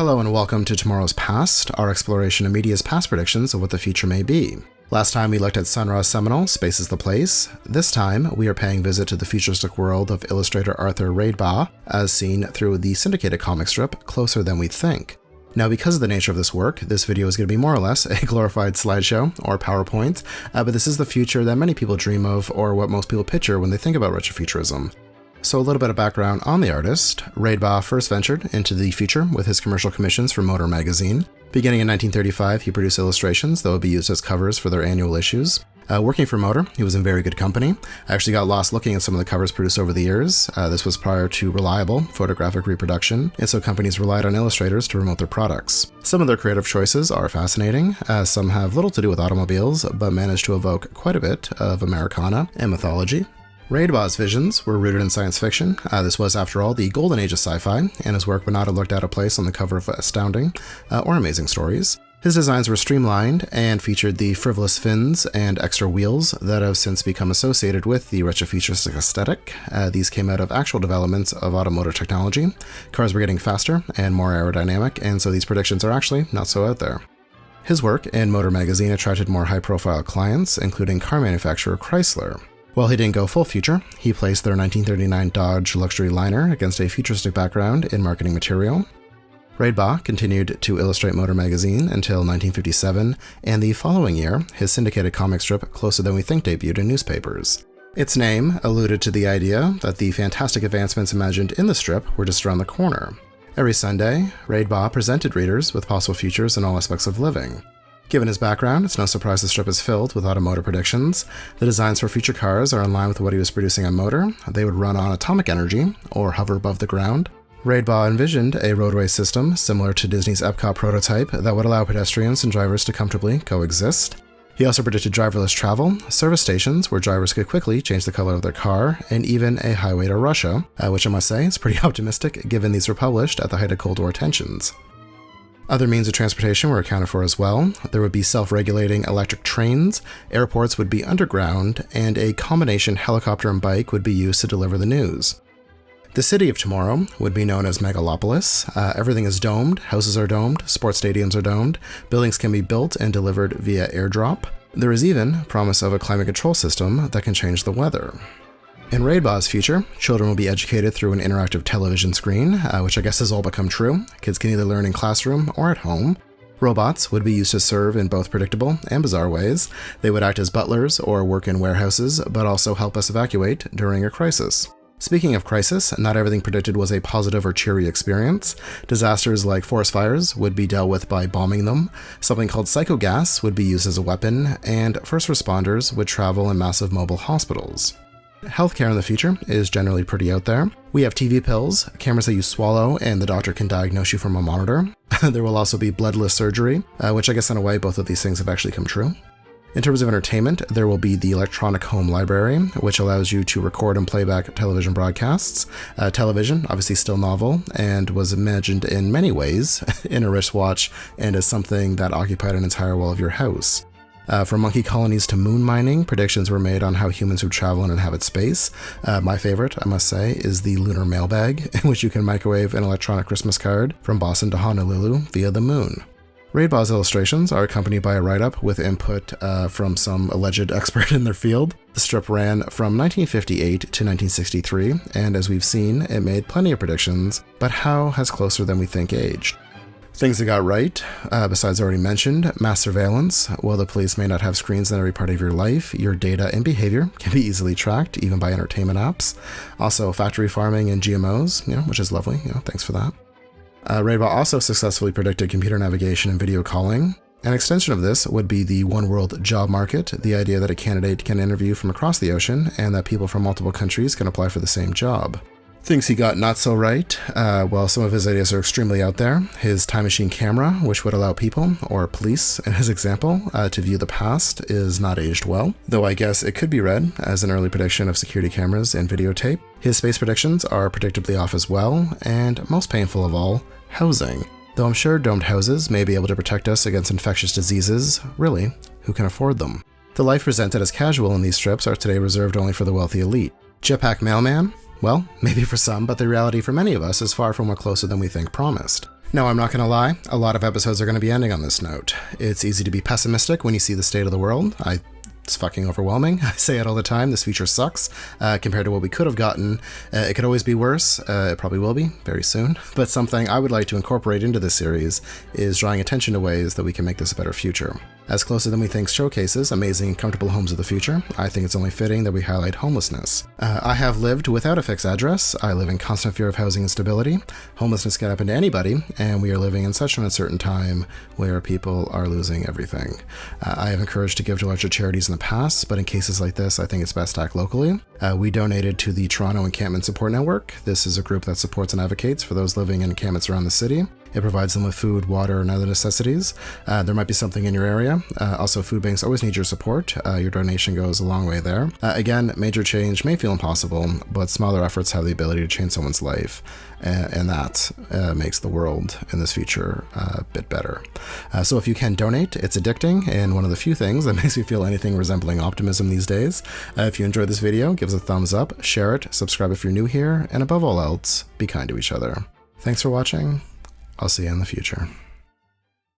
Hello and welcome to Tomorrow's Past, our exploration of media's past predictions of what the future may be. Last time we looked at Sun Ra's seminal, Space is the Place. This time we are paying visit to the futuristic world of illustrator Arthur Radebaugh, as seen through the syndicated comic strip Closer Than We Think. Now, because of the nature of this work, this video is going to be more or less a glorified slideshow or PowerPoint, but this is the future that many people dream of, or what most people picture when they think about retrofuturism. So a little bit of background on the artist. Radebaugh first ventured into the future with his commercial commissions for Motor magazine. Beginning in 1935, he produced illustrations that would be used as covers for their annual issues. Working for Motor, he was in very good company. I actually got lost looking at some of the covers produced over the years. This was prior to reliable photographic reproduction, and so companies relied on illustrators to promote their products. Some of their creative choices are fascinating. Some have little to do with automobiles, but manage to evoke quite a bit of Americana and mythology. Radebaugh's visions were rooted in science fiction. This was, after all, the golden age of sci-fi, and his work would not have looked out of place on the cover of Astounding or Amazing Stories. His designs were streamlined and featured the frivolous fins and extra wheels that have since become associated with the retrofuturistic aesthetic. These came out of actual developments of automotive technology. Cars were getting faster and more aerodynamic, and so these predictions are actually not so out there. His work in Motor magazine attracted more high-profile clients, including car manufacturer Chrysler. While he didn't go full future, he placed their 1939 Dodge luxury liner against a futuristic background in marketing material. Radebaugh continued to illustrate Motor magazine until 1957, and the following year, his syndicated comic strip Closer Than We Think debuted in newspapers. Its name alluded to the idea that the fantastic advancements imagined in the strip were just around the corner. Every Sunday, Radebaugh presented readers with possible futures in all aspects of living. Given his background, it's no surprise the strip is filled with automotive predictions. The designs for future cars are in line with what he was producing on Motor. They would run on atomic energy, or hover above the ground. Radebaugh envisioned a roadway system similar to Disney's Epcot prototype that would allow pedestrians and drivers to comfortably coexist. He also predicted driverless travel, service stations where drivers could quickly change the color of their car, and even a highway to Russia, which I must say is pretty optimistic given these were published at the height of Cold War tensions. Other means of transportation were accounted for as well. There would be self-regulating electric trains, airports would be underground, and a combination helicopter and bike would be used to deliver the news. The city of tomorrow would be known as Megalopolis. Everything is domed, houses are domed, sports stadiums are domed, buildings can be built and delivered via airdrop. There is even promise of a climate control system that can change the weather. In Radebaugh's future, children will be educated through an interactive television screen, which I guess has all become true. Kids can either learn in classroom or at home. Robots would be used to serve in both predictable and bizarre ways. They would act as butlers or work in warehouses, but also help us evacuate during a crisis. Speaking of crisis, not everything predicted was a positive or cheery experience. Disasters like forest fires would be dealt with by bombing them. Something called psychogas would be used as a weapon, and first responders would travel in massive mobile hospitals. Healthcare in the future is generally pretty out there. We have TV pills, cameras that you swallow, and the doctor can diagnose you from a monitor. There will also be bloodless surgery, which I guess in a way both of these things have actually come true. In terms of entertainment, there will be the electronic home library, which allows you to record and play back television broadcasts. Television, obviously still novel, and was imagined in many ways in a wristwatch and as something that occupied an entire wall of your house. From monkey colonies to moon mining, predictions were made on how humans would travel and inhabit space. My favorite, I must say, is the lunar mailbag, in which you can microwave an electronic Christmas card from Boston to Honolulu via the moon. Radebaugh's illustrations are accompanied by a write-up with input from some alleged expert in their field. The strip ran from 1958 to 1963, and as we've seen, it made plenty of predictions, but how has Closer Than We Think aged? Things that got right, besides already mentioned, mass surveillance. While the police may not have screens in every part of your life, your data and behavior can be easily tracked, even by entertainment apps. Also, factory farming and GMOs, which is lovely, thanks for that. Radebaugh also successfully predicted computer navigation and video calling. An extension of this would be the one-world job market, the idea that a candidate can interview from across the ocean and that people from multiple countries can apply for the same job. Things he got not so right, well, some of his ideas are extremely out there. His time machine camera, which would allow people, or police in his example, to view the past, is not aged well, though I guess it could be read as an early prediction of security cameras and videotape. His space predictions are predictably off as well, and most painful of all, housing. Though I'm sure domed houses may be able to protect us against infectious diseases, really, who can afford them? The life presented as casual in these strips are today reserved only for the wealthy elite. Jetpack mailman? Well, maybe for some, but the reality for many of us is far from what Closer Than We Think promised. No, I'm not going to lie. A lot of episodes are going to be ending on this note. It's easy to be pessimistic when you see the state of the world. It's fucking overwhelming. I say it all the time. This future sucks compared to what we could have gotten. It could always be worse. It probably will be very soon. But something I would like to incorporate into this series is drawing attention to ways that we can make this a better future. As Closer Than We Think showcases amazing and comfortable homes of the future, I think it's only fitting that we highlight homelessness. I have lived without a fixed address. I live in constant fear of housing instability. Homelessness can happen to anybody, and we are living in such an uncertain time where people are losing everything. I have encouraged to give to larger charities in the past, but in cases like this, I think it's best to act locally. We donated to the Toronto Encampment Support Network. This is a group that supports and advocates for those living in encampments around the city. It provides them with food, water, and other necessities. There might be something in your area. Also, food banks always need your support. Your donation goes a long way there. Again, major change may feel impossible, but smaller efforts have the ability to change someone's life, and that makes the world in this future a bit better. So if you can donate, it's addicting, and one of the few things that makes me feel anything resembling optimism these days. If you enjoyed this video, give us a thumbs up, share it, subscribe if you're new here, and above all else, be kind to each other. Thanks for watching. I'll see you in the future.